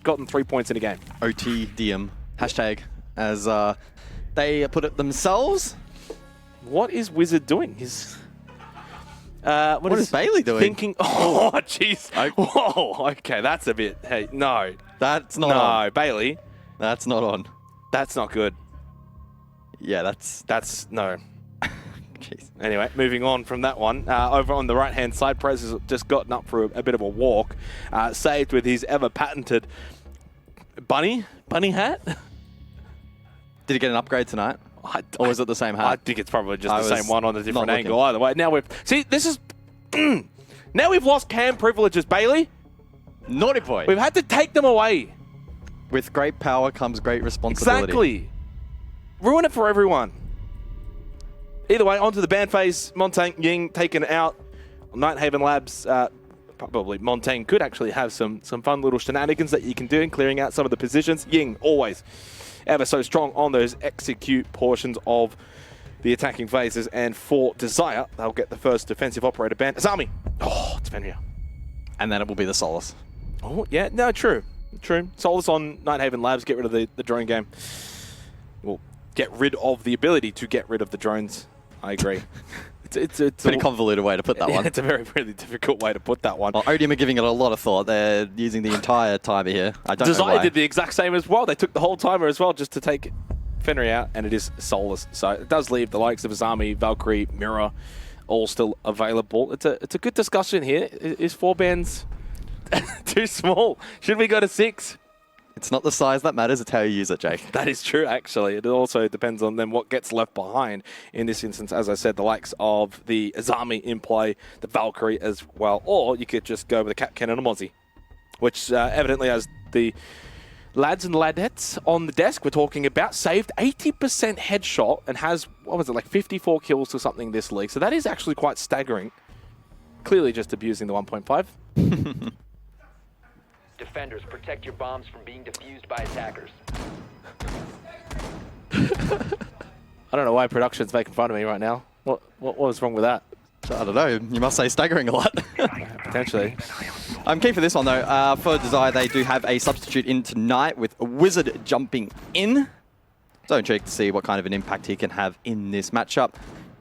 gotten 3 points in a game. Odium, hashtag, as they put it themselves. What is Wizard doing? What is Bailey doing? Thinking, oh, jeez. Whoa, okay, that's a bit, hey, no. That's not on. No, Bailey. That's not on. That's not good. Yeah, that's no. Jeez. Anyway, moving on from that one. Over on the right-hand side, Prez has just gotten up for a bit of a walk. Saved with his ever-patented bunny hat. Did he get an upgrade tonight? Or was it the same hat? I think it's probably just the same one on a different angle. Looking. Either way, now this is now we've lost cam privileges, Bailey. Naughty boy. We've had to take them away. With great power comes great responsibility. Exactly. Ruin it for everyone. Either way, onto the ban phase. Montaigne Ying taken out. Nighthaven Labs. Probably Montaigne could actually have some fun little shenanigans that you can do in clearing out some of the positions. Ying always ever so strong on those execute portions of the attacking phases. And for Desire, they'll get the first defensive operator ban. Azami. Oh, it's Fenrir. And then it will be the Solace. Oh, yeah. No, true. True. Solace on Nighthaven Labs. Get rid of the drone game. Well, get rid of the ability to get rid of the drones. I agree. It's a pretty convoluted way to put that one. It's a very, really difficult way to put that one. Well, Odium are giving it a lot of thought. They're using the entire timer here. I don't know why. Desire did the exact same as well. They took the whole timer as well just to take Fenrir out, and it is Soulless. So it does leave the likes of Azami, Valkyrie, Mirror, all still available. It's a good discussion here. Is 4 bans too small? Should we go to 6? It's not the size that matters, it's how you use it, Jake. That is true, actually. It also depends on then what gets left behind. In this instance, as I said, the likes of the Azami in play, the Valkyrie as well, or you could just go with a Cat Cannon and a Mozzie, which evidently, as the lads and ladettes on the desk we're talking about, saved 80% headshot and has, what was it, like 54 kills or something this league. So that is actually quite staggering. Clearly just abusing the 1.5. Defenders, protect your bombs from being defused by attackers. I don't know why production's making fun of me right now. What was wrong with that? I don't know. You must say staggering a lot. Potentially. I'm keen for this one, though. For Desire, they do have a substitute in tonight with a Wizard jumping in. So intrigued to see what kind of an impact he can have in this matchup.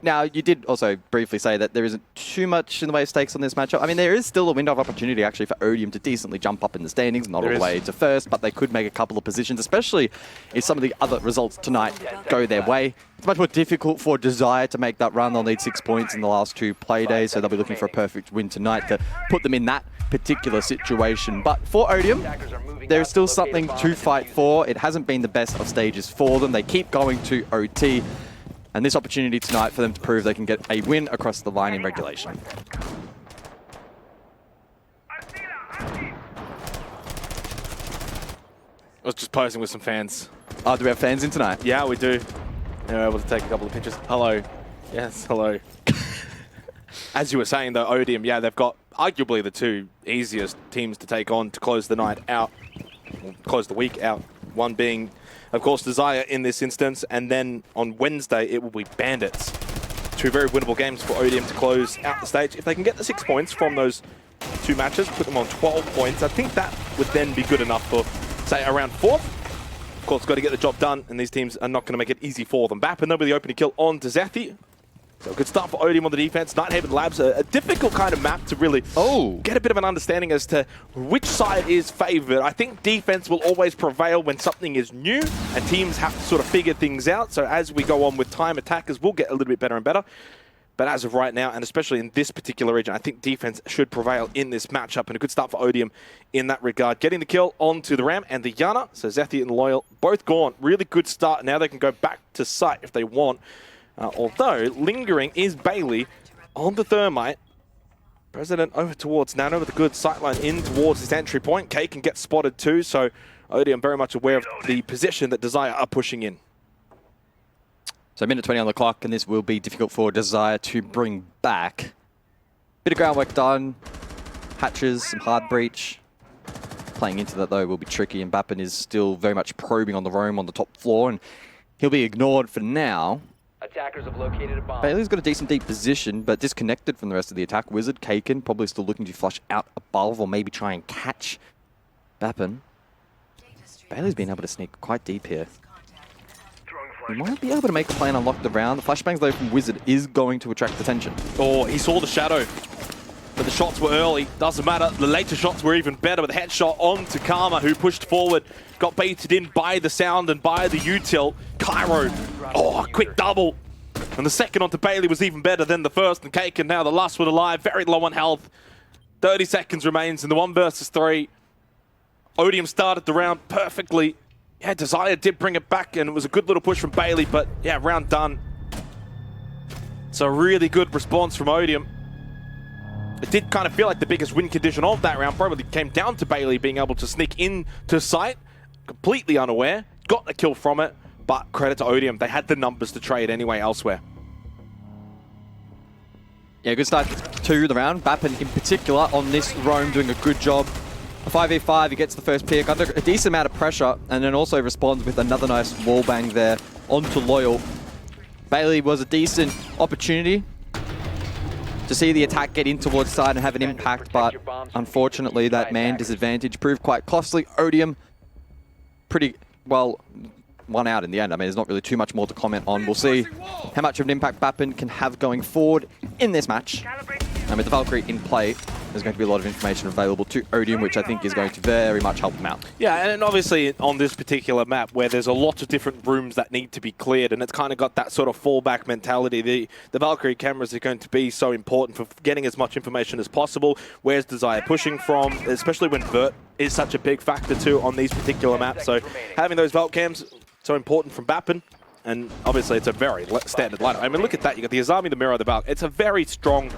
Now, you did also briefly say that there isn't too much in the way of stakes on this matchup. I mean, there is still a window of opportunity, actually, for Odium to decently jump up in the standings, not all the way to first, but they could make a couple of positions, especially if some of the other results tonight go their way. It's much more difficult for Desire to make that run. They'll need 6 points in the last 2 play days, so they'll be looking for a perfect win tonight to put them in that particular situation. But for Odium, there is still something to fight for. It hasn't been the best of stages for them. They keep going to OT. And this opportunity tonight for them to prove they can get a win across the line in regulation. I was just posing with some fans. Oh, do we have fans in tonight? Yeah, we do. They're able to take a couple of pictures. Hello. Yes, hello. As you were saying, though, Odium, yeah, they've got arguably the 2 easiest teams to take on to close the night out, close the week out. One being, of course, Desire in this instance, and then on Wednesday it will be Bandits. 2 very winnable games for Odium to close out the stage. If they can get the 6 points from those 2 matches, put them on 12 points, I think that would then be good enough for, say, around 4th. Of course, got to get the job done, and these teams are not going to make it easy for them. Bap, and then with the opening kill on Zethi. So good start for Odium on the defense. Nighthaven Labs, a difficult kind of map to really get a bit of an understanding as to which side is favored. I think defense will always prevail when something is new and teams have to sort of figure things out. So as we go on with time, attackers will get a little bit better and better. But as of right now, and especially in this particular region, I think defense should prevail in this matchup, and a good start for Odium in that regard. Getting the kill onto the Ram and the Yana. So Zethi and Loyal both gone. Really good start. Now they can go back to site if they want. Although, lingering is Bailey on the Thermite. President over towards Nano with a good sightline in towards his entry point. K can get spotted too, so Odium very much aware of the position that Desire are pushing in. So minute 20 on the clock, and this will be difficult for Desire to bring back. Bit of groundwork done. Hatches, some hard breach. Playing into that, though, will be tricky, and Bappin is still very much probing on the roam on the top floor, and he'll be ignored for now. Attackers have located a bomb. Bailey's got a decent deep position, but disconnected from the rest of the attack. Wizard, Kaken, probably still looking to flush out above or maybe try and catch Bappin. Bailey's been able to sneak quite deep here. He might be able to make a play and unlock the round. The flashbangs, though, from Wizard is going to attract attention. Oh, he saw the shadow. But the shots were early. Doesn't matter. The later shots were even better with a headshot onto Karma, who pushed forward. Got baited in by the sound and by the util. Cairo. Oh, quick double. And the second onto Bailey was even better than the first. And Cake, and now the last one alive. Very low on health. 30 seconds remains in the 1 versus 3. Odium started the round perfectly. Yeah, Desire did bring it back, and it was a good little push from Bailey, but yeah, round done. So a really good response from Odium. It did kind of feel like the biggest win condition of that round probably came down to Bailey being able to sneak into sight, completely unaware, got the kill from it, but credit to Odium. They had the numbers to trade anyway elsewhere. Yeah, good start to the round. Bappen in particular on this roam doing a good job. A 5v5, he gets the first pick under a decent amount of pressure, and then also responds with another nice wall bang there onto Loyal. Bailey was a decent opportunity to see the attack get in towards side and have an impact, but unfortunately that man disadvantage proved quite costly. Odium pretty well won out in the end. I mean, there's not really too much more to comment on. We'll see how much of an impact Bappen can have going forward in this match. And with the Valkyrie in play, there's going to be a lot of information available to Odium, which I think is going to very much help him out. Yeah, and obviously on this particular map where there's a lot of different rooms that need to be cleared, and it's kind of got that sort of fallback mentality. The Valkyrie cameras are going to be so important for getting as much information as possible. Where's Desire pushing from, especially when Vert is such a big factor too on these particular maps. So having those Valt cams, so important from Bappen. And obviously it's a very standard lineup. I mean, look at that. You got the Azami, the Mirror, the Valk. It's a very strong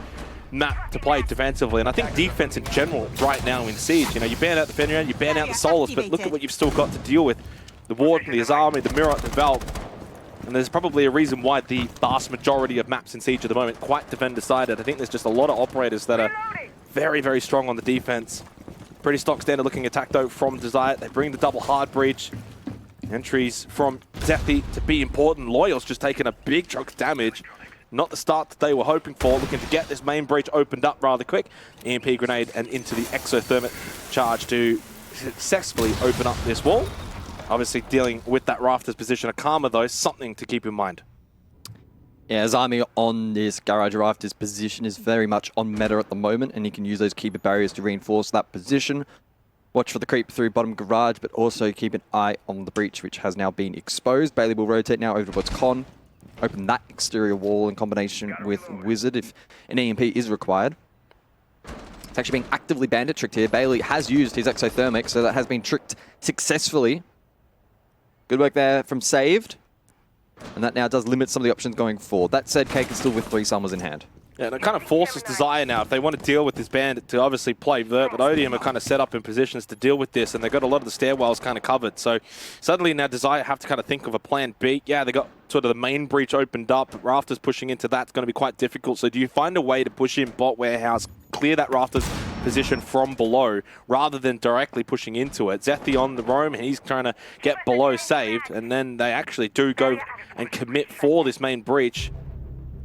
map to play defensively, and I think defense in general right now in Siege, you know, you ban out the Fenrir, you ban out the Solus, but look at what you've still got to deal with. The Warden, the Azami, the Mirror, the Valk. And there's probably a reason why the vast majority of maps in Siege at the moment quite defender-sided. I think there's just a lot of operators that are very, very strong on the defense. Pretty stock standard looking attack though from Desire. They bring the double hard breach. Entries from Zephy to be important. Loyal's just taken a big chunk of damage. Not the start that they were hoping for, looking to get this main breach opened up rather quick. EMP grenade and into the exothermic charge to successfully open up this wall. Obviously dealing with that Rafters position of Karma though, something to keep in mind. Yeah, Azami on this Garage Rafters position is very much on meta at the moment, and you can use those keeper barriers to reinforce that position. Watch for the creep through bottom garage, but also keep an eye on the breach, which has now been exposed. Bailey will rotate now over towards Con. Open that exterior wall in combination with Wizard if an EMP is required. It's actually being actively bandit tricked here. Bailey has used his exothermic, so that has been tricked successfully. Good work there from Saved. And that now does limit some of the options going forward. That said, Cake is still with 3 summers in hand. Yeah, and it kind of forces Desire now, if they want to deal with this bandit, to obviously play Vert, but Odium are kind of set up in positions to deal with this, and they've got a lot of the stairwells kind of covered. So suddenly now Desire have to kind of think of a plan B. Yeah, they got sort of the main breach opened up, but Rafters pushing into that's going to be quite difficult. So do you find a way to push in bot warehouse, clear that Rafters position from below, rather than directly pushing into it? Zephy on the roam, and he's trying to get below Saved, and then they actually do go and commit for this main breach.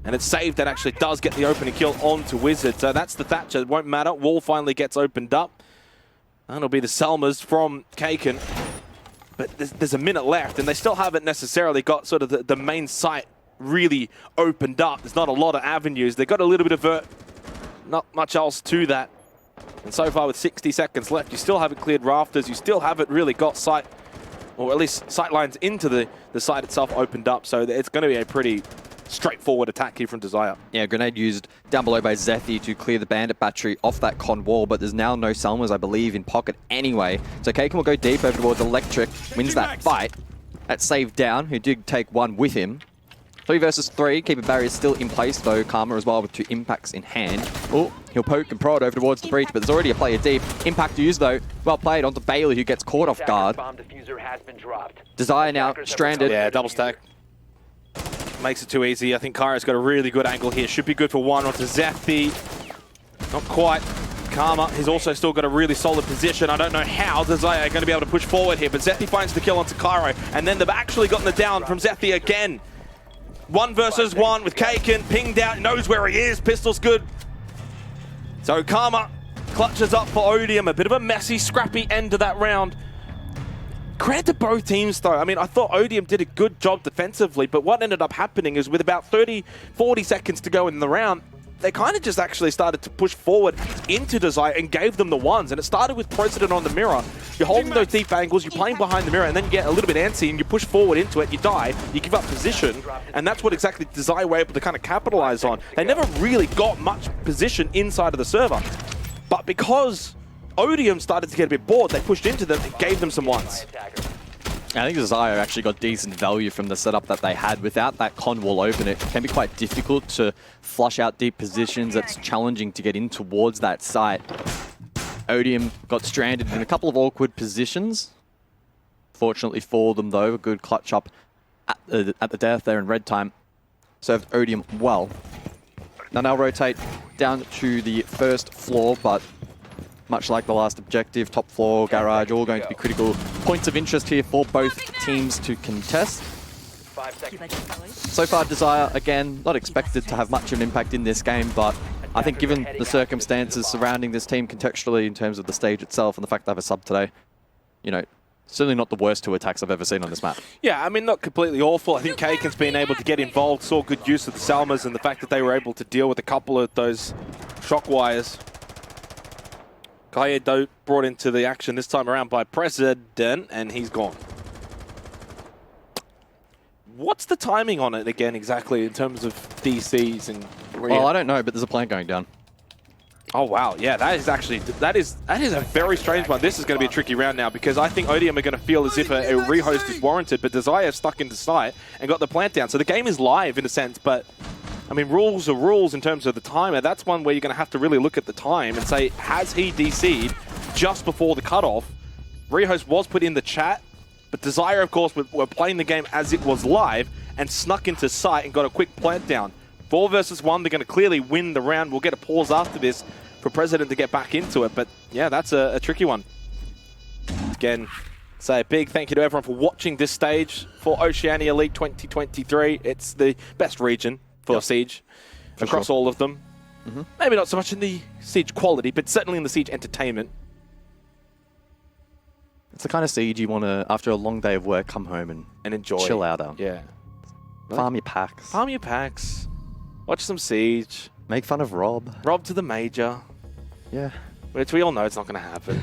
And it's Saved that actually does get the opening kill onto Wizard. So that's the Thatcher. It won't matter. Wall finally gets opened up. And it'll be the Selmas from Kaken. But there's a minute left, and they still haven't necessarily got sort of the main site really opened up. There's not a lot of avenues. They've got a little bit of Vert. Not much else to that. And so far with 60 seconds left, you still haven't cleared Rafters. You still haven't really got sight, or at least sight lines into the site itself opened up. So it's going to be a pretty straightforward attack here from Desire. Yeah, grenade used down below by Zephy to clear the bandit battery off that con wall, but there's now no Selmas, I believe, in pocket anyway. So Kaken will go deep over towards Electric, wins that fight. That's Saved down, who did take one with him. 3 versus 3, keeper barrier is still in place though. Karma as well with 2 impacts in hand. Oh, he'll poke and prod over towards the breach, but there's already a player deep. Impact used though, well played onto Bailey, who gets caught off guard. Desire now stranded. Yeah, double stack. Makes it too easy. I think Kairo's got a really good angle here. Should be good for one onto Zephy. Not quite. Karma has also still got a really solid position. I don't know how Desire are going to be able to push forward here, but Zephy finds the kill onto Cairo, and then they've actually gotten the down from Zephy again. 1 versus 1 with Kaken, pinged out, knows where he is, pistol's good. So Karma clutches up for Odium, a bit of a messy, scrappy end to that round. Credit to both teams, though. I mean, I thought Odium did a good job defensively, but what ended up happening is with about 30, 40 seconds to go in the round, they kind of just actually started to push forward into Desire and gave them the ones. And it started with President on the mirror. You're holding those deep angles, you're playing behind the mirror, and then you get a little bit antsy and you push forward into it, you die, you give up position, and that's what exactly Desire were able to kind of capitalize on. They never really got much position inside of the server. But because Odium started to get a bit bored, they pushed into them and gave them some ones. I think Desire actually got decent value from the setup that they had. Without that con wall open, it can be quite difficult to flush out deep positions. It's challenging to get in towards that site. Odium got stranded in a couple of awkward positions. Fortunately for them, though, a good clutch up at the death there in red time. Served Odium well. Now they'll rotate down to the first floor, but much like the last objective, top floor, garage, all going to be critical points of interest here for both teams to contest. 5 seconds. So far, Desire, again, not expected to have much of an impact in this game, but I think given the circumstances surrounding this team contextually in terms of the stage itself and the fact they have a sub today, you know, certainly not the worst 2 attacks I've ever seen on this map. Yeah, I mean, not completely awful. I think Kaken's been able to get involved, saw good use of the Salmas and the fact that they were able to deal with a couple of those shock wires. Kaye brought into the action this time around by President, and he's gone. What's the timing on it again exactly in terms of DCs and... Well, I don't know, but there's a plant going down. Oh, wow. Yeah, that is actually... That is a very strange one. This is going to be a tricky round now because I think Odium are going to feel as if a rehost is warranted, but Desire stuck into sight and got the plant down. So the game is live in a sense, but... I mean, rules are rules in terms of the timer. That's one where you're going to have to really look at the time and say, has he DC'd just before the cutoff? Rehost was put in the chat, but Desire, of course, were playing the game as it was live and snuck into sight and got a quick plant down. 4 versus 1, they're going to clearly win the round. We'll get a pause after this for President to get back into it, but yeah, that's a tricky one. Again, say a big thank you to everyone for watching this stage for Oceania League 2023. It's the best region for Siege, across all of them. Maybe not so much in the Siege quality, but certainly in the Siege entertainment. It's the kind of Siege you want to, after a long day of work, come home and enjoy. Chill out on. Yeah. Farm your packs. Farm your packs. Watch some Siege. Make fun of Rob. Rob to the Major. Yeah. Which we all know it's not going to happen.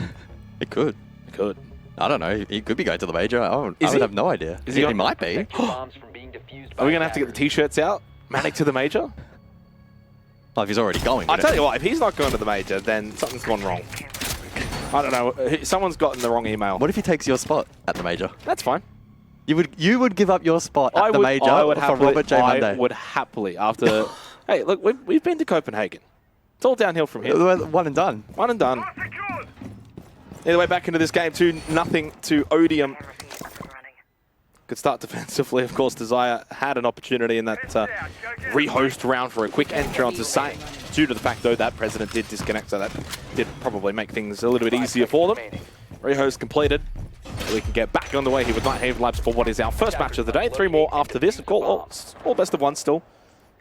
It could. It could. I don't know. He could be going to the Major. I would have no idea. Is he on? might be. Protect your bombs from being defused by Are we going to have to get the attackers. T-shirts out? Manic to the Major? Well, if he's already going. I tell you what, if he's not going to the Major, then something's gone wrong. I don't know. Someone's gotten the wrong email. What if he takes your spot at the Major? That's fine. You would give up your spot at the Major for Robert J. Monday? I would happily after... Hey, look, we've been to Copenhagen. It's all downhill from here. One and done. One and done. Either way, back into this game, 2-0 to Odium. Good start defensively. Of course, Desire had an opportunity in that rehost round for a quick entry onto site. Due to the fact, though, that President did disconnect, so that did probably make things a little bit easier for them. Rehost completed. We can get back on the way here with Nighthave Labs for what is our first match of the day. 3 more after this. Of course, all best of ones still.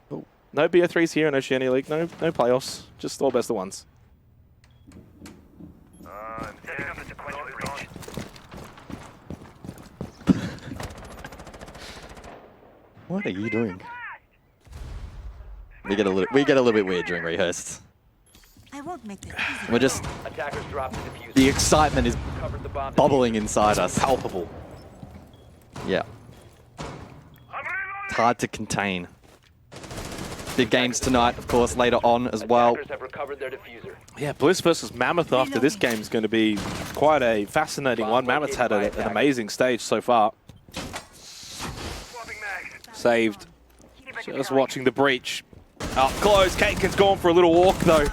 No BO3s here in Oceania League. No playoffs. Just all best of ones. What are you doing? We get a little bit weird during rehearsed. I won't make this easy. We're just Attackers drop the diffuser. the excitement is Covered the bomb bubbling inside us. Palpable. Yeah. It's hard to contain. Big games tonight, of course, later on as well. Attackers have recovered their diffuser. Yeah, Bliss versus Mammoth after this game is going to be quite a fascinating one. Mammoth's had an amazing stage so far. Saved. Just watching the breach. Up close. Kaken's gone for a little walk, though.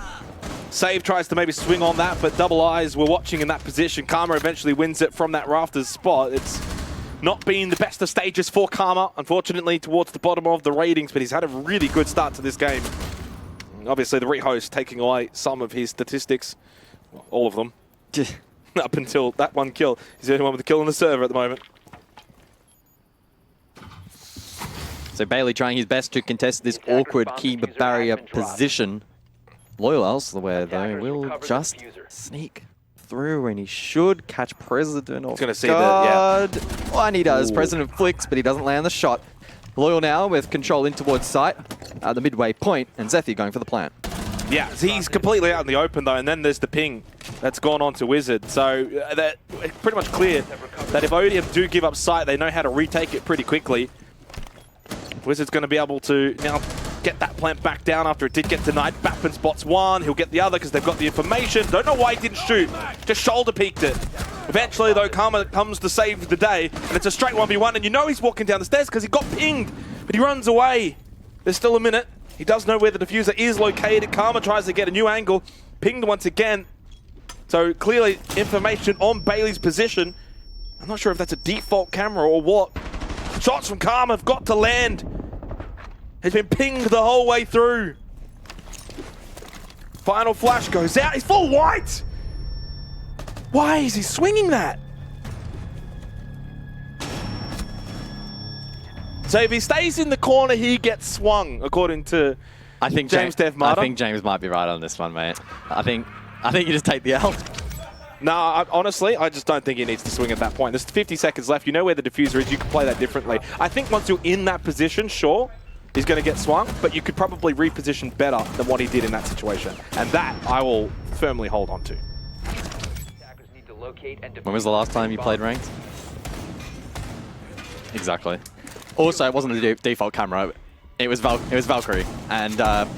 Save tries to maybe swing on that, but Double Eyes were watching in that position. Karma eventually wins it from that rafters spot. It's not been the best of stages for Karma, unfortunately, towards the bottom of the ratings, but he's had a really good start to this game. Obviously, the rehost taking away some of his statistics. Well, all of them. Up until that one kill. He's the only one with a kill on the server at the moment. So Bailey trying his best to contest this awkward key barrier position. Loyal elsewhere, though, will just sneak through, and he should catch President off gonna see guard. Well, and he does. Ooh. President flicks, but he doesn't land the shot. Loyal now with control in towards site at the midway point, and Zethy going for the plant. Yeah, he's completely out in the open though, and then there's the ping that's gone on to Wizard. So that it's pretty much clear that if Odium do give up sight, they know how to retake it pretty quickly. Wizard's going to be able to now get that plant back down after it did get denied. Bappin spots one, he'll get the other because they've got the information. Don't know why he didn't shoot, just shoulder peeked it. Eventually though, Karma comes to save the day, and it's a straight 1v1, and you know he's walking down the stairs because he got pinged, but he runs away. There's still a minute. He does know where the diffuser is located. Karma tries to get a new angle, pinged once again. So clearly information on Bailey's position. I'm not sure if that's a default camera or what. Shots from Karma have got to land. He's been pinged the whole way through. Final flash goes out. He's full white. Why is he swinging that? So if he stays in the corner, he gets swung, according to James Devmata. I think James might be right on this one, mate. I think you just take the L. No, honestly, I just don't think he needs to swing at that point. There's 50 seconds left. You know where the diffuser is. You can play that differently. I think once you're in that position, sure, he's going to get swung, but you could probably reposition better than what he did in that situation. And that I will firmly hold on to. When was the last time you played ranked? Exactly. Also, it wasn't the default camera. It was Valkyrie. And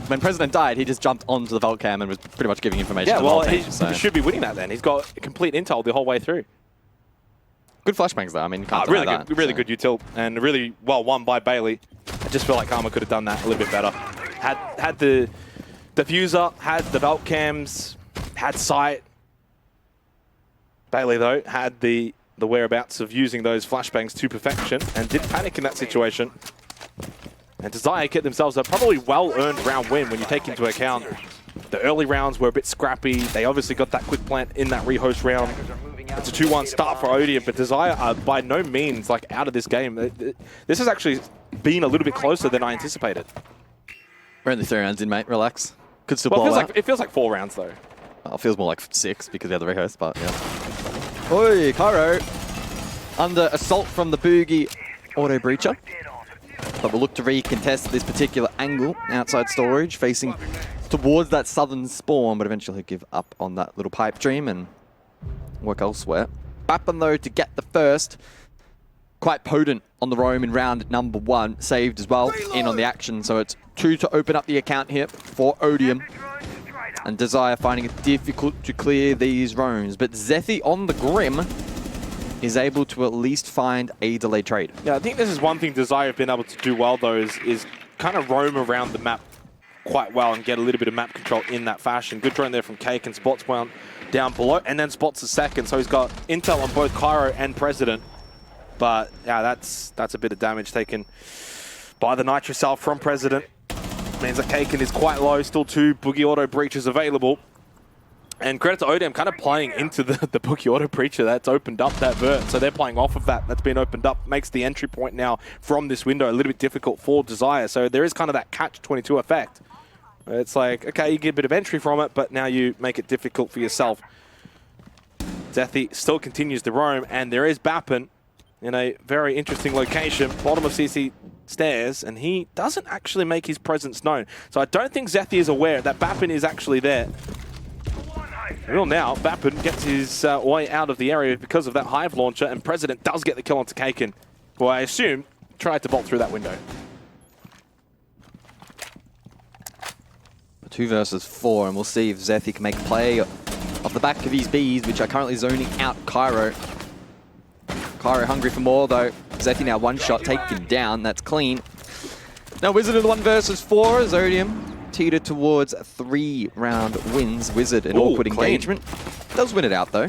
when President died, he just jumped onto the Valk cam and was pretty much giving information to the whole team. He should be winning that then. He's got complete intel the whole way through. Good flashbangs though. I mean, you can't really deny good, that, really so. good util, and really well won by Bailey. I just feel like Karma could have done that a little bit better. Had the diffuser, had the Valk cams, had sight. Bailey though had the whereabouts of using those flashbangs to perfection and did panic in that situation. And Desire get themselves a probably well-earned round win when you take into account the early rounds were a bit scrappy. They obviously got that quick plant in that rehost round. It's a 2-1 start for Odium, but Desire are by no means like out of this game. This has actually been a little bit closer than I anticipated. We're only 3 rounds in, mate. Relax. Could still Well, ball out. it feels like 4 rounds though. Well, it feels more like 6 because we have the rehost, but yeah. Oi, Cairo. Under assault from the Boogie auto breacher. But we'll look to recontest this particular angle outside storage, facing towards that southern spawn, but eventually he'll give up on that little pipe dream and work elsewhere. Bappin though to get the first. Quite potent on the roam in round number 1, saved as well in on the action. So it's 2 to open up the account here for Odium. And Desire finding it difficult to clear these roams. But Zethy on the Grim is able to at least find a delayed trade. Yeah, I think this is one thing Desire have been able to do well though is kind of roam around the map quite well and get a little bit of map control in that fashion. Good drone there from Cake and spots one down below and then spots a second. So he's got intel on both Cairo and President. But yeah, that's a bit of damage taken by the Nitro Cell from President. Means that Kaken is quite low, still 2 Boogie Auto breaches available. And credit to Odium kind of playing into the Boogie Auto breacher that's opened up that vert. So they're playing off of that. That's been opened up. Makes the entry point now from this window a little bit difficult for Desire. So there is kind of that catch-22 effect. It's like, okay, you get a bit of entry from it, but now you make it difficult for yourself. Zethy still continues to roam, and there is Bappin in a very interesting location, bottom of CC stairs, and he doesn't actually make his presence known. So I don't think Zethy is aware that Bappin is actually there. Well, now Bappin gets his way out of the area because of that Hive launcher, and President does get the kill onto Kaken, who I assume tried to bolt through that window. 2 versus 4, and we'll see if Zethy can make a play off the back of his bees, which are currently zoning out Cairo. Cairo hungry for more though. Zethy now 1 shot taken down, that's clean. Now Wizard in the 1 versus 4 as Odium teeter towards 3-round wins. Wizard an awkward clean engagement. Does win it out though.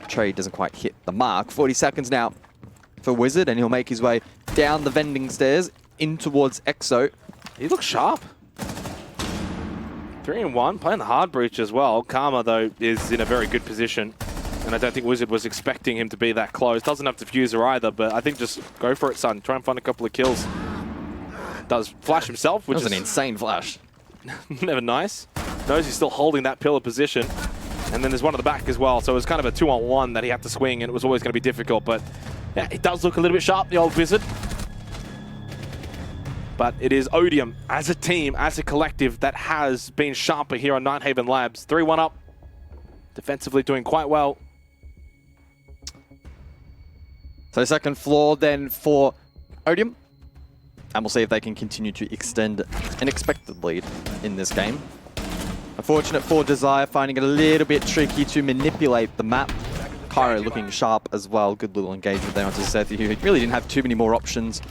Trade doesn't quite hit the mark. 40 seconds now for Wizard, and he'll make his way down the vending stairs in towards Exo. He looks sharp. 3-1, playing the hard breach as well. Karma though is in a very good position. And I don't think Wizard was expecting him to be that close. Doesn't have diffuser either, but I think just go for it, son. Try and find a couple of kills. Does flash himself, which That was is an insane flash. never nice. Knows he's still holding that pillar position. And then there's one at the back as well. So it was kind of a 2-on-1 that he had to swing, and it was always going to be difficult. But yeah, it does look a little bit sharp, the old Wizard. But it is Odium as a team, as a collective, that has been sharper here on Nighthaven Labs. 3-1 up. Defensively doing quite well. So second floor then for Odium. And we'll see if they can continue to extend an expected lead in this game. Unfortunate for Desire, finding it a little bit tricky to manipulate the map. Cairo looking sharp as well. Good little engagement there onto Zethi, who really didn't have too many more options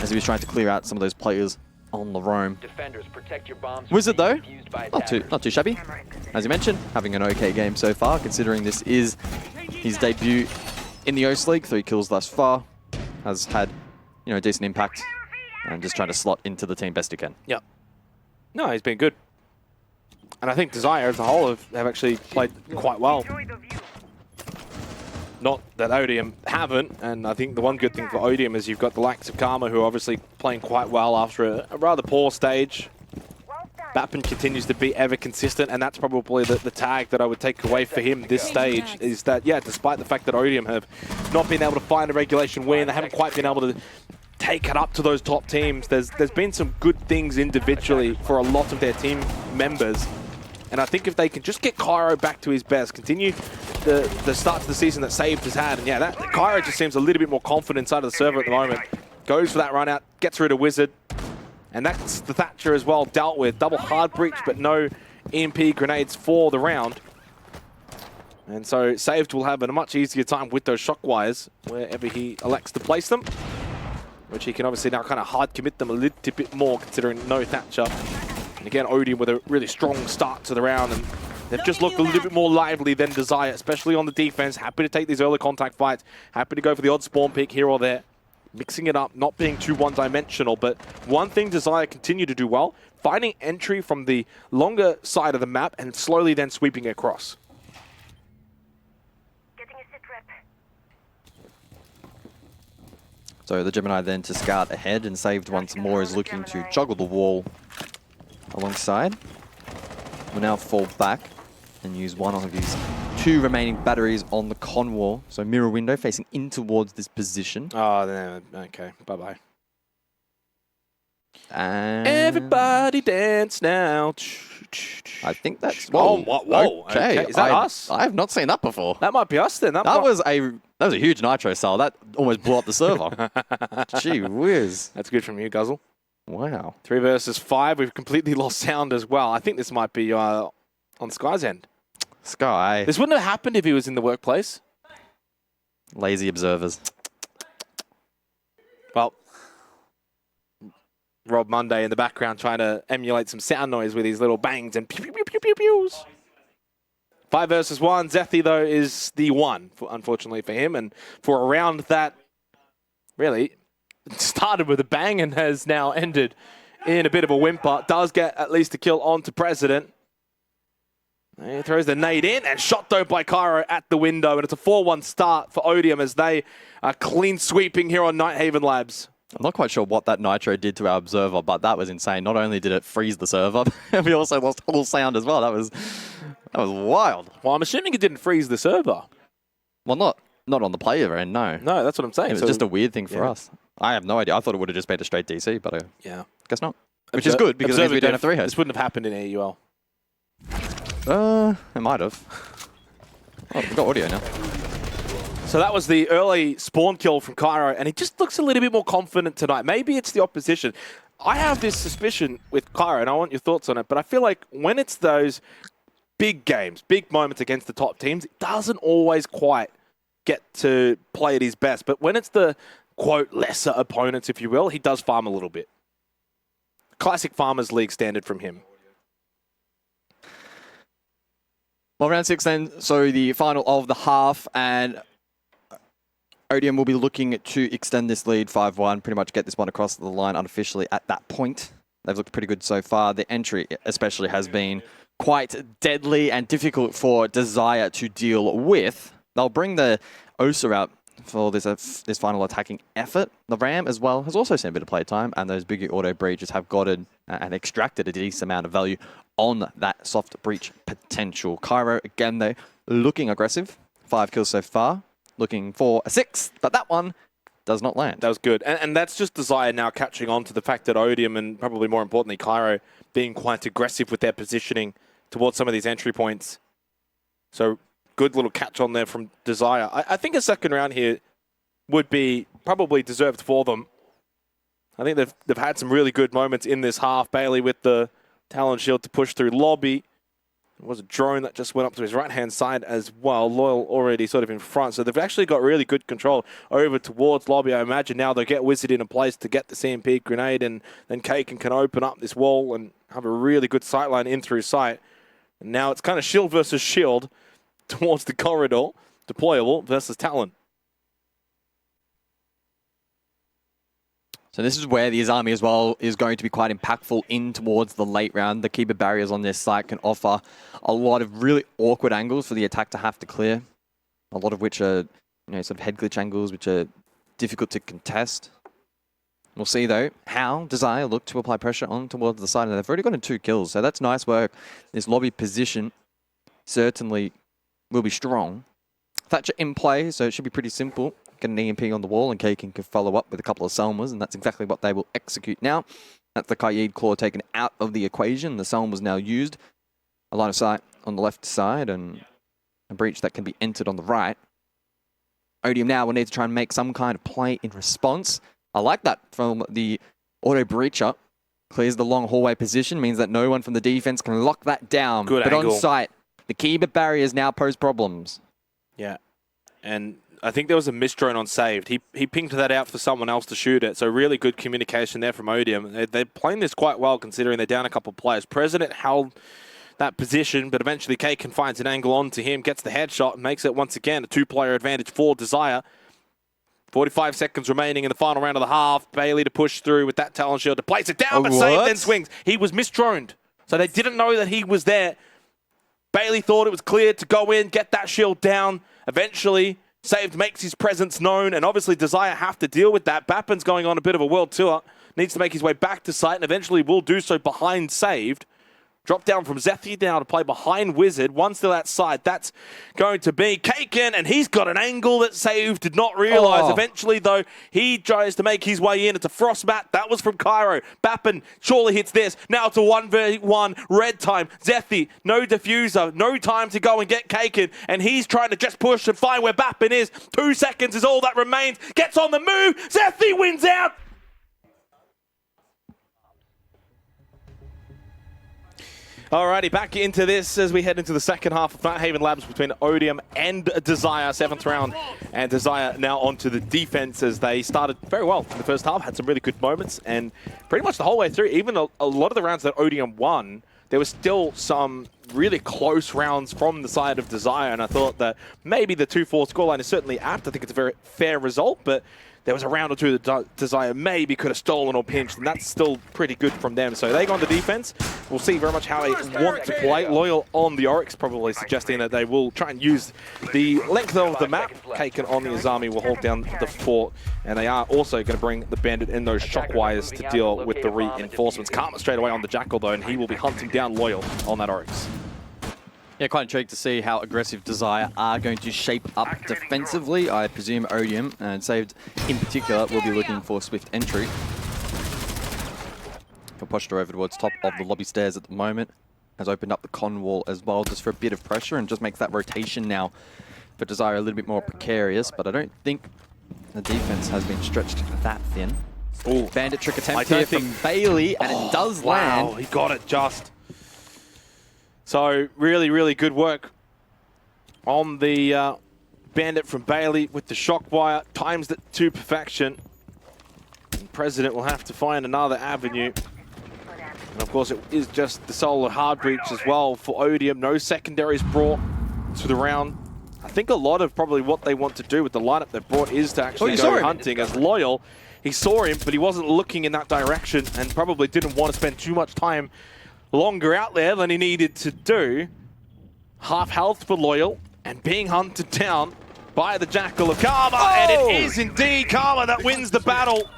as he was trying to clear out some of those players on the roam. Defenders, protect your bombs Wizard from though, being defused by not too shabby. As you mentioned, having an okay game so far, considering this is his debut in the Oceania League. 3 kills thus far. Has had, a decent impact. And just trying to slot into the team best he can. Yep. No, he's been good. And I think Desire as a whole have actually played quite well. Not that Odium haven't, and I think the one good thing for Odium is you've got the likes of Karma, who are obviously playing quite well after a rather poor stage. Bappin continues to be ever consistent, and that's probably the tag that I would take away for him this stage, is that, yeah, despite the fact that Odium have not been able to find a regulation win, they haven't quite been able to take it up to those top teams. There's been some good things individually for a lot of their team members. And I think if they can just get Cairo back to his best, continue the start to the season that Saved has had, and yeah, Cairo just seems a little bit more confident inside of the server at the moment. Goes for that run out, gets rid of Wizard. And that's the Thatcher as well dealt with. Double hard breach, but no EMP grenades for the round. And so Saved will have a much easier time with those shock wires wherever he elects to place them, which he can obviously now kind of hard commit them a little bit more considering no Thatcher. And again, Odium with a really strong start to the round, and they've just looked a little bit more lively than Desire, especially on the defense. Happy to take these early contact fights, happy to go for the odd spawn pick here or there. Mixing it up, not being too one-dimensional, but one thing Desire continue to do well, finding entry from the longer side of the map and slowly then sweeping across. So the Gemini then to scout ahead, and Saved once more is looking to juggle the wall alongside. Will now fall back and use one of his 2 remaining batteries on the con wall. So mirror window facing in towards this position. Oh, no, okay, bye-bye. And everybody dance now. I think that's... Whoa, whoa. Okay. Is that us? I have not seen that before. That might be us then. That was a huge nitro sale. That almost blew up the server. Gee whiz. That's good from you, Guzzle. Wow. 3 versus 5. We've completely lost sound as well. I think this might be on Sky's end. Sky. This wouldn't have happened if he was in the workplace. Lazy observers. Well, Rob Monday in the background trying to emulate some sound noise with his little bangs and pew, pew, pew, pew, pew, pews. 5 versus 1. Zethi, though, is the one, unfortunately for him. And for a round that really started with a bang and has now ended in a bit of a whimper. Does get at least a kill onto President. He throws the nade in, and shot though by Cairo at the window. And it's a 4-1 start for Odium as they are clean sweeping here on Nighthaven Labs. I'm not quite sure what that nitro did to our observer, but that was insane. Not only did it freeze the server, we also lost all sound as well. That was wild. Well, I'm assuming it didn't freeze the server. Well, not on the player end, no. No, that's what I'm saying. It was just a weird thing for us. I have no idea. I thought it would have just been a straight DC, but I guess not. Which is good, because it means we don't have 3 heads. This wouldn't have happened in AUL. It might have. Oh, we've got audio now. So that was the early spawn kill from Cairo, and he just looks a little bit more confident tonight. Maybe it's the opposition. I have this suspicion with Cairo, and I want your thoughts on it, but I feel like when it's those big games, big moments against the top teams, it doesn't always quite get to play at his best. But when it's the, quote, lesser opponents, if you will, he does farm a little bit. Classic Farmers League standard from him. Well, round 6 then, so the final of the half, and Odium will be looking to extend this lead 5-1, pretty much get this one across the line unofficially at that point. They've looked pretty good so far. The entry especially has been quite deadly and difficult for Desire to deal with. They'll bring the Osa out for this final attacking effort. The Ram as well has also seen a bit of playtime, and those bigger auto breaches have gotten and extracted a decent amount of value on that soft breach potential. Cairo, again, though, looking aggressive. 5 kills so far. Looking for a 6th, but that one does not land. That was good. And that's just Desire now catching on to the fact that Odium and probably more importantly Cairo being quite aggressive with their positioning towards some of these entry points. So good little catch on there from Desire. I think a second round here would be probably deserved for them. I think they've had some really good moments in this half. Bailey with the Talon Shield to push through lobby. There was a drone that just went up to his right-hand side as well. Loyal already sort of in front. So they've actually got really good control over towards lobby. I imagine now they'll get Wizard in a place to get the CMP grenade, and then Kaken can open up this wall and have a really good sightline in through sight. And now it's kind of shield versus shield towards the corridor. Deployable versus Talon. So this is where the Azami as well is going to be quite impactful in towards the late round. The Keeper barriers on this site can offer a lot of really awkward angles for the attack to have to clear. A lot of which are, sort of head glitch angles, which are difficult to contest. We'll see though how Desire look to apply pressure on towards the side. And they've already gotten 2 kills, so that's nice work. This lobby position certainly will be strong. Thatcher in play, so it should be pretty simple. Get an EMP on the wall, and Kaken can follow up with a couple of Selmas, and that's exactly what they will execute now. That's the Kaid Claw taken out of the equation. The Selma was now used. A line of sight on the left side, and a breach that can be entered on the right. Odium now will need to try and make some kind of play in response. I like that from the auto breacher. Clears the long hallway position, means that no one from the defense can lock that down. Good but angle. on site, the Keeper barriers now pose problems. Yeah, and I think there was a missed drone on saved. He pinged that out for someone else to shoot it. So really good communication there from Odium. They're playing this quite well considering they're down a couple of players. President held that position, but eventually Kaken finds an angle onto him, gets the headshot, and makes it once again a 2-player advantage for Desire. 45 seconds remaining in the final round of the half. Bailey to push through with that Talon Shield to place it down, but save then swings. He was misdroned, so they didn't know that he was there. Bailey thought it was clear to go in, get that shield down. Eventually, Saved makes his presence known, and obviously Desire have to deal with that. Bappen's going on a bit of a world tour. Needs to make his way back to site, and eventually will do so behind Saved. Drop down from Zethi now to play behind Wizard. One still outside. That's going to be Kaken, and he's got an angle that Saved did not realize. Eventually, though, he tries to make his way in. It's a frost mat. That was from Cairo. Bappen surely hits this. Now it's a 1v1 red time. Zethi, no diffuser. No time to go and get Kaken, and he's trying to just push and find where Bappen is. 2 seconds is all that remains. Gets on the move. Zethi wins out. Alrighty, back into this as we head into the second half of Night Haven Labs between Odium and Desire, 7th round. And Desire now onto the defense as they started very well in the first half, had some really good moments, and pretty much the whole way through, even a lot of the rounds that Odium won, there was still some really close rounds from the side of Desire, and I thought that maybe the 2-4 scoreline is certainly apt. I think it's a very fair result, but there was a round or two that Desire maybe could have stolen or pinched, and that's still pretty good from them. So they go on to defense. We'll see very much how they want to play. Loyal on the Oryx, probably suggesting that they will try and use the length of the map. Kaken on the Azami will hold down the fort, and they are also going to bring the Bandit in those shock wires to deal with the reinforcements. Karma straight away on the Jackal, though, and he will be hunting down Loyal on that Oryx. Yeah, quite intrigued to see how aggressive Desire are going to shape up defensively. I presume Odium and Saved in particular will be looking for swift entry. He'll posture over towards top of the lobby stairs at the moment. Has opened up the con wall as well just for a bit of pressure and just makes that rotation now for Desire a little bit more precarious, but I don't think the defense has been stretched that thin. Ooh. Bandit trick attempt here from Bailey, and it does land. Wow, he got it just. So really, really good work on the Bandit from Bailey with the shock wire. Times it to perfection. And President will have to find another avenue. And of course, it is just the solo hard breach as well for Odium. No secondaries brought to the round. I think a lot of probably what they want to do with the lineup they brought is to actually go hunting as Loyal. He saw him, but he wasn't looking in that direction and probably didn't want to spend too much time longer out there than he needed to do. Half health for Loyal and being hunted down. by the Jackal of Karma, and it is indeed Karma that wins the battle.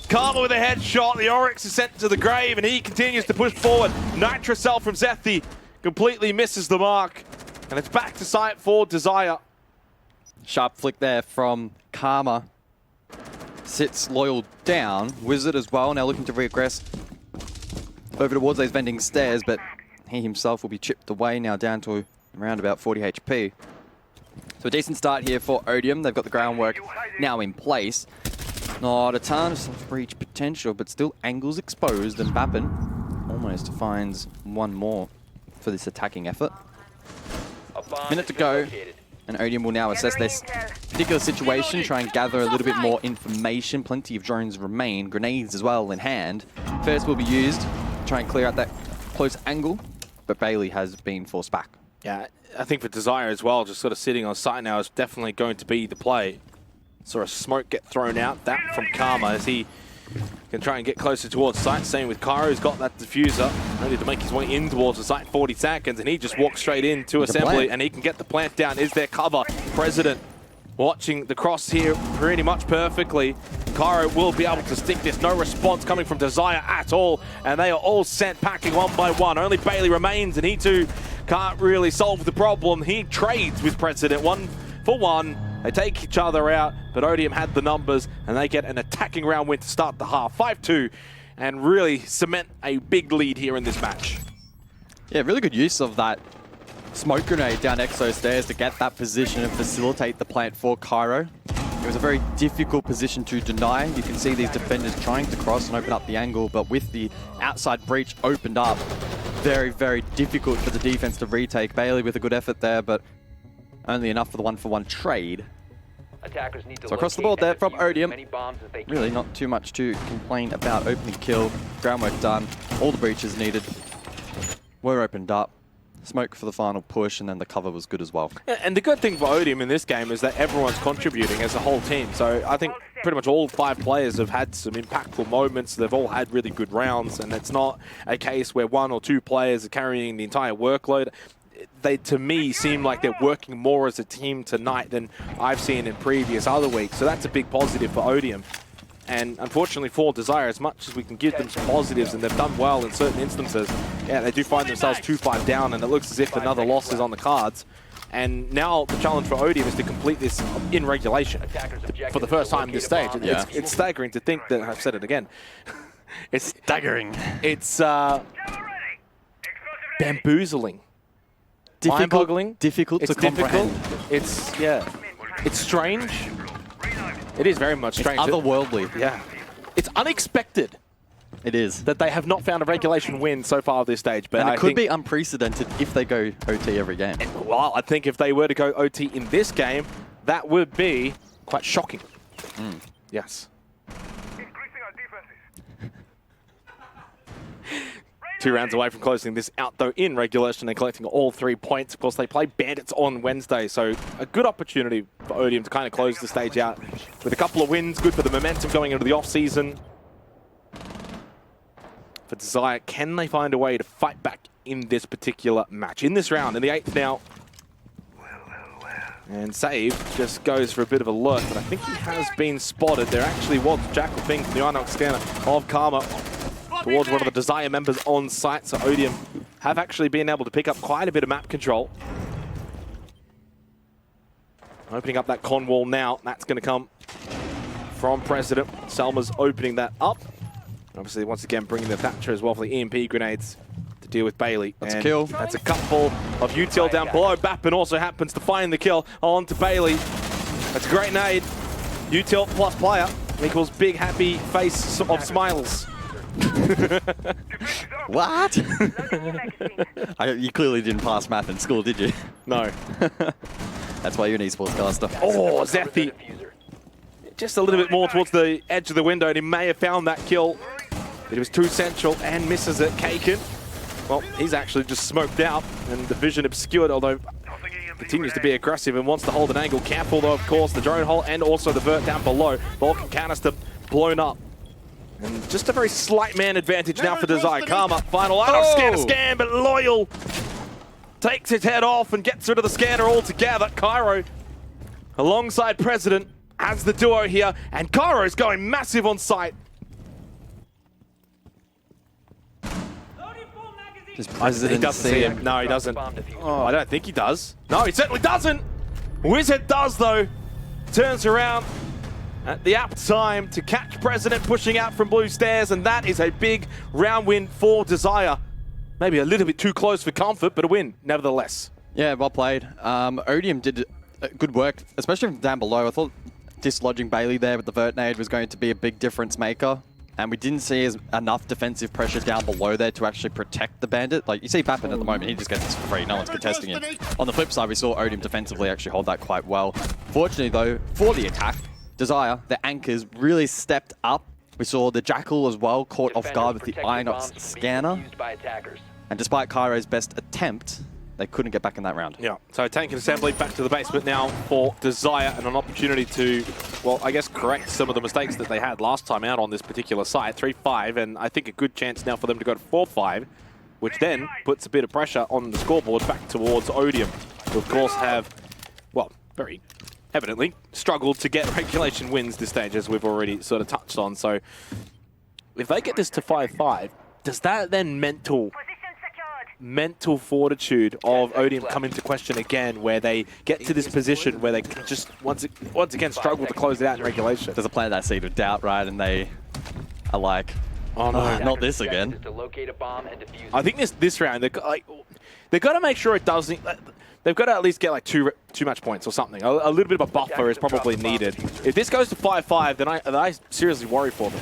Karma with a headshot, the Oryx is sent to the grave, and he continues to push forward. Nitrocell from Zethi completely misses the mark, and it's back to site for Desire. Sharp flick there from Karma. Sits Loyal down. Wizard as well, now looking to regress over towards those vending stairs, but he himself will be chipped away now down to around about 40 HP. So a decent start here for Odium. They've got the groundwork now in place. Not a ton of breach potential, but still angles exposed, and Bappin almost finds one more for this attacking effort. Minute to go, and Odium will now assess this particular situation, try and gather a little bit more information. Plenty of drones remain, grenades as well in hand. First will be used to try and clear out that close angle, but Bailey has been forced back. Yeah, I think for Desire as well, just sort of sitting on site now is definitely going to be the play. Saw a smoke get thrown out, that from Karma, as he can try and get closer towards site. Same with Cairo, who's got that diffuser, ready to make his way in towards the site. 40 seconds, and he just walks straight into assembly, and he can get the plant down. Is there cover? President watching the cross here pretty much perfectly. Cairo will be able to stick this. No response coming from Desire at all, and they are all sent packing one by one. Only Bailey remains, and he too can't really solve the problem. He trades with President 1-for-1. They take each other out, but Odium had the numbers, and they get an attacking round win to start the half. 5-2, and really cement a big lead here in this match. Yeah, really good use of that smoke grenade down Exo stairs to get that position and facilitate the plant for Cairo. It was a very difficult position to deny. You can see these defenders trying to cross and open up the angle, but with the outside breach opened up, very, very difficult for the defense to retake. Bailey with a good effort there, but only enough for the one-for-one trade. Attackers need to So across the board there from Odium. bombs as they can. Really not too much to complain about. Opening kill, groundwork done, all the breaches needed were opened up. Smoke for the final push, and then the cover was good as well. And the good thing for Odium in this game is that everyone's contributing as a whole team. So I think pretty much all 5 players have had some impactful moments. They've all had really good rounds, and it's not a case where 1 or 2 players are carrying the entire workload. They, to me, seem like they're working more as a team tonight than I've seen in previous other weeks. So that's a big positive for Odium. And unfortunately for Desire, as much as we can give them some positives, and they've done well in certain instances, yeah, they do find themselves 2-5 down, and it looks as if another loss is on the cards. And now the challenge for Odium is to complete this in regulation for the first time in this stage. Yeah. It's staggering to think that, I've said it again, it's Staggering. It's bamboozling. Mind-boggling. Difficult It's to comprehend. difficult. It's, yeah, it's strange. It is very much strange. Otherworldly. Yeah. It's unexpected It is. that they have not found a regulation win so far at this stage. But And I it could think, be unprecedented if they go OT every game. well, I think if they were to go OT in this game, that would be quite shocking. Yes. 2 rounds away from closing this out, though, in regulation and collecting all 3 points. Of course, they play Bandits on Wednesday, so a good opportunity for Odium to kind of close the stage out with a couple of wins. Good for the momentum going into the off-season. For Desire, can they find a way to fight back in this particular match? In this round, in the 8th now. And Save just goes for a bit of a lurk, but I think he has been spotted. There actually was Jackal ping from the Inox scanner of Karma towards one of the Desire members on site, so Odium have actually been able to pick up quite a bit of map control. Opening up that con wall now, that's going to come from President. Selma's opening that up. Obviously, once again, bringing the Thatcher as well for the EMP grenades to deal with Bailey. That's a kill. That's a couple of util down below. Bappin also happens to find the kill on to Bailey. That's a great nade. Util plus player equals big happy face of smiles. What? You clearly didn't pass math in school, did you? No. That's why you're an esports caster. Oh, Zethi. Just a little bit more towards the edge of the window, and he may have found that kill. But he was too central and misses it. Kaken, well, he's actually just smoked out and the vision obscured, although continues to be aggressive and wants to hold an angle. Careful, though, of course, the drone hole and also the vert down below. Vulcan canister blown up. And just a very slight man advantage now for Desire. Karma, final out of scan, but Loyal takes his head off and gets rid of the scanner altogether. Cairo alongside President as the duo here, and Cairo's going massive on site. Just President He doesn't see him. No, he doesn't. Oh, I don't think he does. No, he certainly doesn't. Wizard does, though. Turns around at the apt time to catch President pushing out from blue stairs, and that is a big round win for Desire. Maybe a little bit too close for comfort, but a win nevertheless. Yeah, well played. Odium did good work, especially from down below. I thought dislodging Bailey there with the vert nade was going to be a big difference maker. And we didn't see enough defensive pressure down below there to actually protect the Bandit. Like, you see Bappin at the moment, he just gets this for free. No one's contesting him. On the flip side, we saw Odium defensively actually hold that quite well. Fortunately, though, for the attack, Desire, the anchors, really stepped up. We saw the Jackal as well, caught off guard with the Inox scanner. And despite Cairo's best attempt, they couldn't get back in that round. Yeah, so tank and assembly back to the basement now for Desire, and an opportunity to, well, I guess correct some of the mistakes that they had last time out on this particular site. 3-5, and I think a good chance now for them to go to 4-5, which then puts a bit of pressure on the scoreboard back towards Odium, who of course have, well, very evidently struggled to get regulation wins this stage, as we've already sort of touched on. So if they get this to 5-5, does that then mental fortitude of Odium come into question again, where they get to this position where they can just once again struggle to close it out in regulation? There's a plant that seed of doubt, right? And they are like, oh no, not this again. I think this round, they've got to make sure it doesn't. They've got to at least get like too much points or something. A little bit of a buffer is probably needed. If this goes to 5-5, then I seriously worry for them.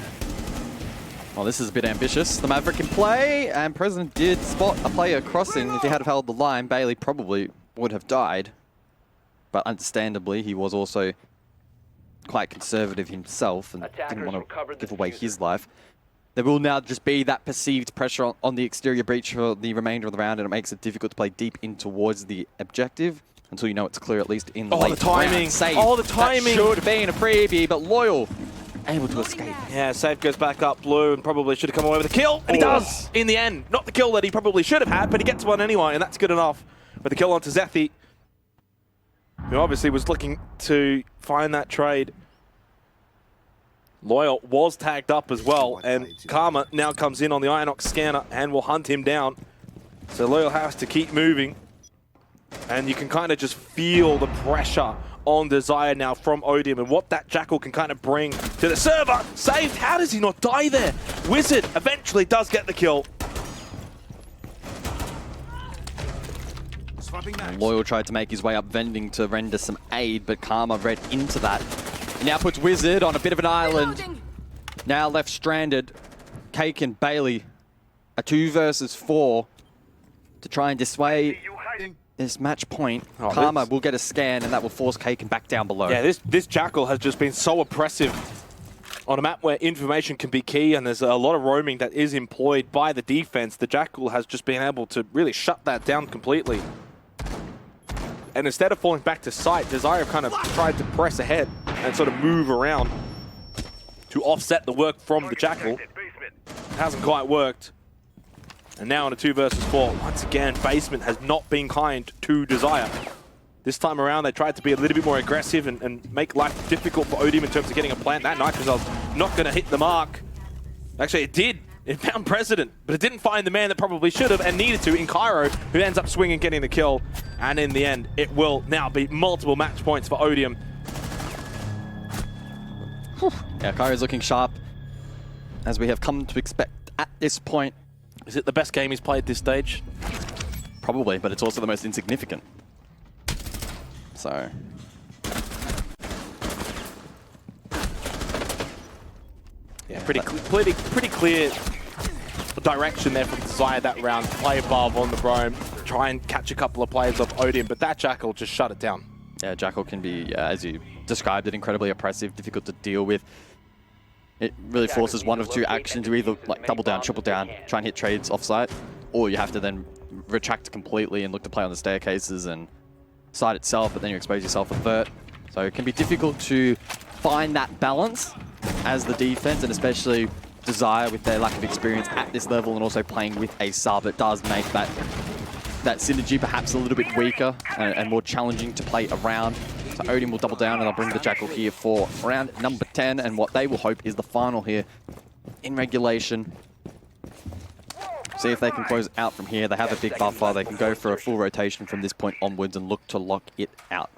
Well, this is a bit ambitious. The Maverick can play, and President did spot a player crossing. If he had held the line, Bailey probably would have died. But understandably, he was also quite conservative himself and didn't want to give away his life. There will now just be that perceived pressure on the exterior breach for the remainder of the round, and it makes it difficult to play deep in towards the objective until you know it's clear, at least in the late the timing. round. Save. Oh, the timing. That should have been a freebie, but Loyal able to escape. Yeah, save goes back up blue and probably should have come away with a kill. And he does in the end. Not the kill that he probably should have had, but he gets one anyway, and that's good enough. With the kill onto Zethi, who obviously was looking to find that trade. Loyal was tagged up as well, and Karma now comes in on the Inox scanner and will hunt him down. So Loyal has to keep moving, and you can kind of just feel the pressure on Desire now from Odium and what that Jackal can kind of bring to the server. Saved. How does he not die there? Wizard eventually does get the kill. Loyal tried to make his way up vending to render some aid, but Karma read into that. Now puts Wizard on a bit of an island. Now left stranded. Cake and Bailey, a 2 versus 4 to try and dissuade this match point. Karma will get a scan, and that will force Kaken back down below. Yeah, this Jackal has just been so oppressive on a map where information can be key, and there's a lot of roaming that is employed by the defense. The Jackal has just been able to really shut that down completely. And instead of falling back to site, Desire kind of tried to press ahead and sort of move around to offset the work from the Jackal. It hasn't quite worked. And now on a 2 versus 4, once again, Basement has not been kind to Desire. This time around, they tried to be a little bit more aggressive and make life difficult for Odium in terms of getting a plant. That knife was not going to hit the mark. Actually, it did. It found President, but it didn't find the man that probably should have and needed to in Cairo, who ends up swinging, getting the kill. And in the end, it will now be multiple match points for Odium. Yeah, Cairo's looking sharp, as we have come to expect at this point. Is it the best game he's played this stage? Probably, but it's also the most insignificant. So... yeah, pretty clear direction there from Desire that round. Play above on the Brome, try and catch a couple of players off Odium, but that Jackal just shut it down. Yeah, Jackal can be, as you described it, incredibly oppressive, difficult to deal with. It really forces one of two actions to either like double down, triple down, try and hit trades offsite, or you have to then retract completely and look to play on the staircases and site itself, but then you expose yourself a vert. So it can be difficult to find that balance as the defense, and especially Desire with their lack of experience at this level and also playing with a sub. It does make that that synergy perhaps a little bit weaker and more challenging to play around. So Odium will double down and they'll bring the Jackal here for round number 10, and what they will hope is the final here in regulation. See if they can close it out from here. They have a big buffer. They can go for a full rotation from this point onwards and look to lock it out.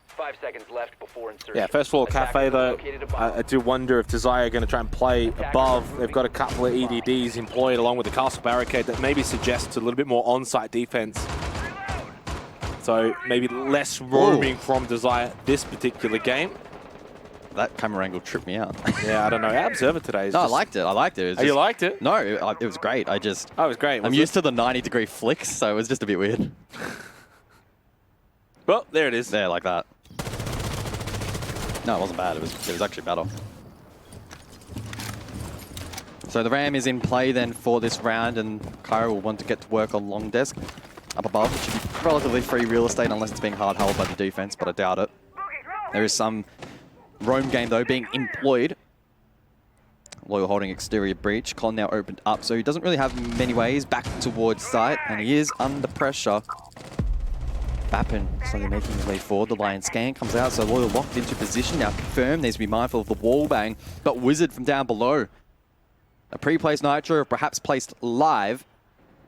5 seconds left before insertion. Yeah, first floor cafe though, I do wonder if Desire are going to try and play above. They've got a couple of EDDs employed along with the castle barricade that maybe suggests a little bit more on-site defense. So maybe less roaming from Desire this particular game. That camera angle tripped me out. Yeah, I don't know. Our observer today is No, just... I liked it. I liked it. Oh, you liked it? No, it was great. I just... Oh, it was great. I'm used to the 90-degree flicks, so it was just a bit weird. Well, there it is. There, like that. No, it wasn't bad. It was actually better. So the Ram is in play then for this round, and Kyra will want to get to work on long desk up above, which should be relatively free real estate unless it's being hard held by the defense, but I doubt it. There is some roam game though being employed. Loyal holding exterior breach. Con now opened up, so he doesn't really have many ways back towards site, and he is under pressure. Bappin slowly making his way forward. The Lion scan comes out, so Loyal locked into position. Now confirmed, needs to be mindful of the wall bang, but Wizard from down below. A pre-placed Nitro, perhaps placed live,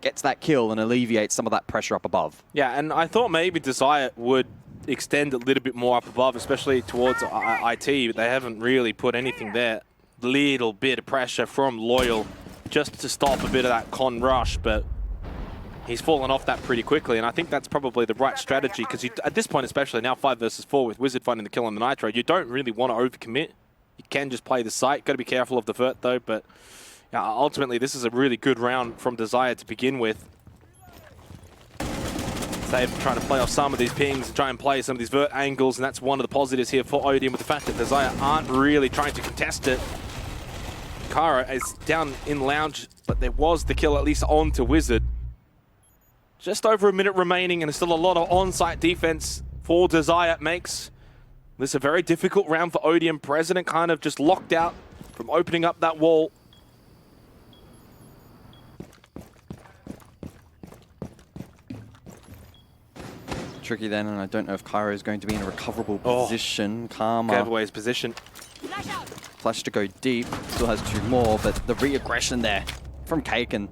gets that kill and alleviates some of that pressure up above. Yeah, and I thought maybe Desire would extend a little bit more up above, especially towards IT, but they haven't really put anything there. Little bit of pressure from Loyal just to stop a bit of that con rush, but he's fallen off that pretty quickly, and I think that's probably the right strategy, because at this point especially, now 5 versus 4 with Wizard finding the kill on the Nitro, you don't really want to overcommit. You can just play the site. Got to be careful of the vert though, but yeah, ultimately this is a really good round from Desire to begin with. They've trying to play off some of these pings and try and play some of these vert angles, and that's one of the positives here for Odium, with the fact that Desire aren't really trying to contest it. Kara is down in lounge, but there was the kill at least onto Wizard. Just over a minute remaining, and there's still a lot of on-site defense for Desire. Makes this a very difficult round for Odium. President kind of just locked out from opening up that wall. Tricky then, and I don't know if Kyra is going to be in a recoverable position. Karma Gave away his position. flash to go deep, still has 2 more, but the re-aggression there from Kaken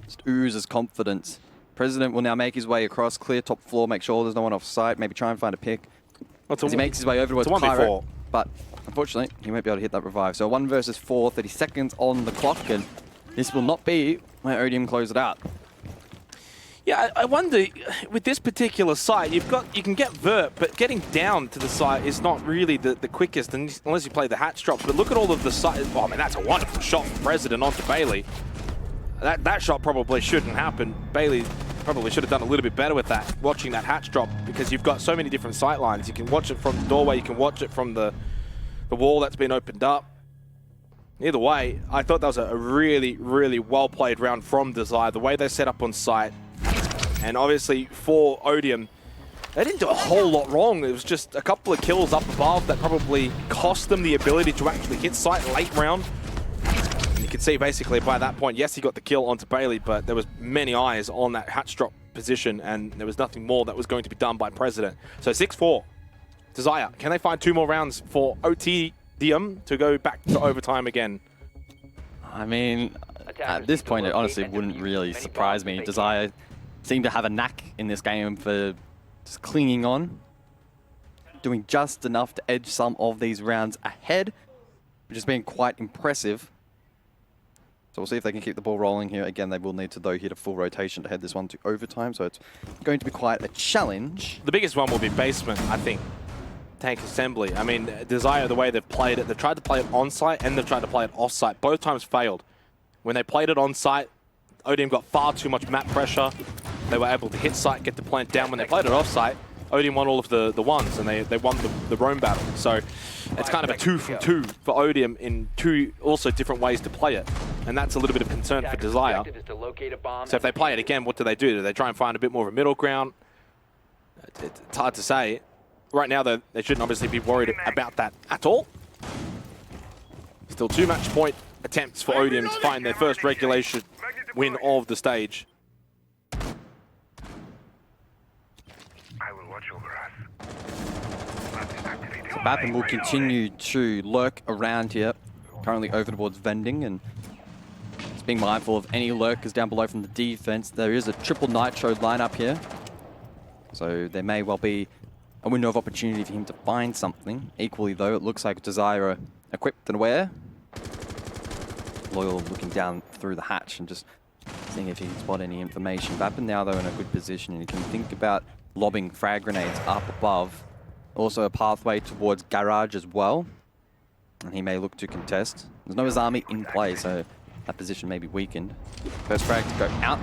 just oozes confidence. President will now make his way across, clear top floor, make sure there's no one off site, maybe try and find a pick. As he makes his way over towards Kyra, but unfortunately he won't be able to hit that revive. So 1 versus 4, 30 seconds on the clock, and this will not be where Odium close it out. Yeah, I wonder, with this particular site, you can get vert, but getting down to the site is not really the quickest, unless you play the hatch drops. But look at all of the site. Oh, man, that's a wonderful shot from President onto Bailey. That shot probably shouldn't happen. Bailey probably should have done a little bit better with that, watching that hatch drop, because you've got so many different sight lines. You can watch it from the doorway, you can watch it from the wall that's been opened up. Either way, I thought that was a really, really well-played round from Desire. The way they set up on site. And obviously for Odium, they didn't do a whole lot wrong. It was just a couple of kills up above that probably cost them the ability to actually hit site late round. And you can see basically by that point, yes, he got the kill onto Bailey, but there was many eyes on that hatch drop position, and there was nothing more that was going to be done by President. So 6-4. Desire, can they find 2 more rounds for Odium to go back to overtime again? I mean, at this point, it honestly wouldn't really surprise me. Desire seem to have a knack in this game for just clinging on, doing just enough to edge some of these rounds ahead, which has been quite impressive. So we'll see if they can keep the ball rolling here. Again, they will need to, though, hit a full rotation to head this one to overtime, so it's going to be quite a challenge. The biggest one will be basement, I think. Tank assembly. I mean, Desire, the way they've played it, they've tried to play it on-site and they've tried to play it off-site. Both times failed. When they played it on-site, Odium got far too much map pressure. They were able to hit site, get the plant down. When they played it off-site, Odium won all of the ones, and they won the roam battle. So it's kind of a 2 from 2 for Odium in 2 also different ways to play it. And that's a little bit of concern for Desire. So if they play it again, what do? Do they try and find a bit more of a middle ground? It's hard to say. Right now, though, they shouldn't obviously be worried about that at all. Still 2 match point attempts for Odium to find their first regulation win of the stage. Bappen will continue to lurk around here, currently over towards vending, and just being mindful of any lurkers down below from the defense. There is a triple nitro lineup here, so there may well be a window of opportunity for him to find something. Equally though, it looks like Desire are equipped and aware. Loyal looking down through the hatch and just seeing if he can spot any information. Bappen now though in a good position, and he can think about lobbing frag grenades up above. Also a pathway towards garage as well, and he may look to contest. There's no Azami in play, so that position may be weakened. First frag to go out,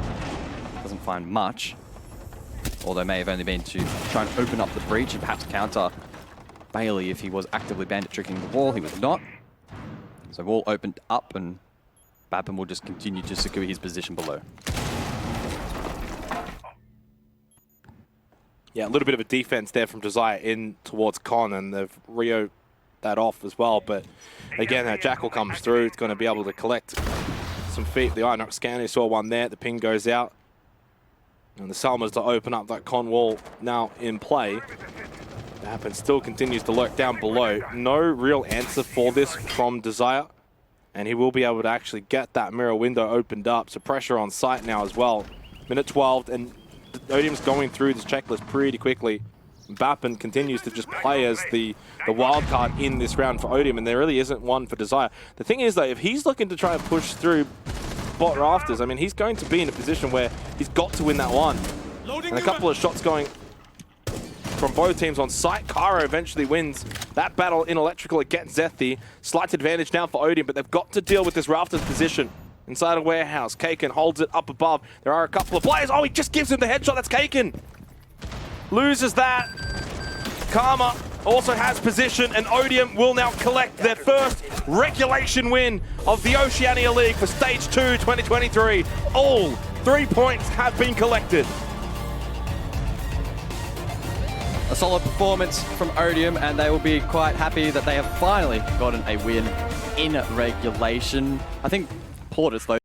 doesn't find much, although may have only been to try and open up the breach and perhaps counter Bailey if he was actively bandit tricking the wall. He was not. So wall opened up, and Bappen will just continue to secure his position below. Yeah, a little bit of a defense there from Desire in towards Con, and they've Rio that off as well. But again, Jackal comes through. It's going to be able to collect some feet. The Inox scanner saw one there. The ping goes out. And the Salmas to open up that Con wall now in play. Bappen still continues to lurk down below. No real answer for this from Desire. And he will be able to actually get that mirror window opened up. So pressure on site now as well. Minute 12, and Odium's going through this checklist pretty quickly. Bappen continues to just play as the wild card in this round for Odium, and there really isn't one for Desire. The thing is, though, if he's looking to try and push through bot rafters, I mean, he's going to be in a position where he's got to win that one. And a couple of shots going from both teams on site. Cairo eventually wins that battle in electrical against Zethi. Slight advantage now for Odium, but they've got to deal with this rafters position. Inside a warehouse, Kaken holds it up above. There are a couple of players. Oh, he just gives him the headshot. That's Kaken. Loses that. Karma also has position, and Odium will now collect their first regulation win of the Oceania League for Stage 2 2023. All 3 points have been collected. A solid performance from Odium, and they will be quite happy that they have finally gotten a win in regulation. I think Portis, though,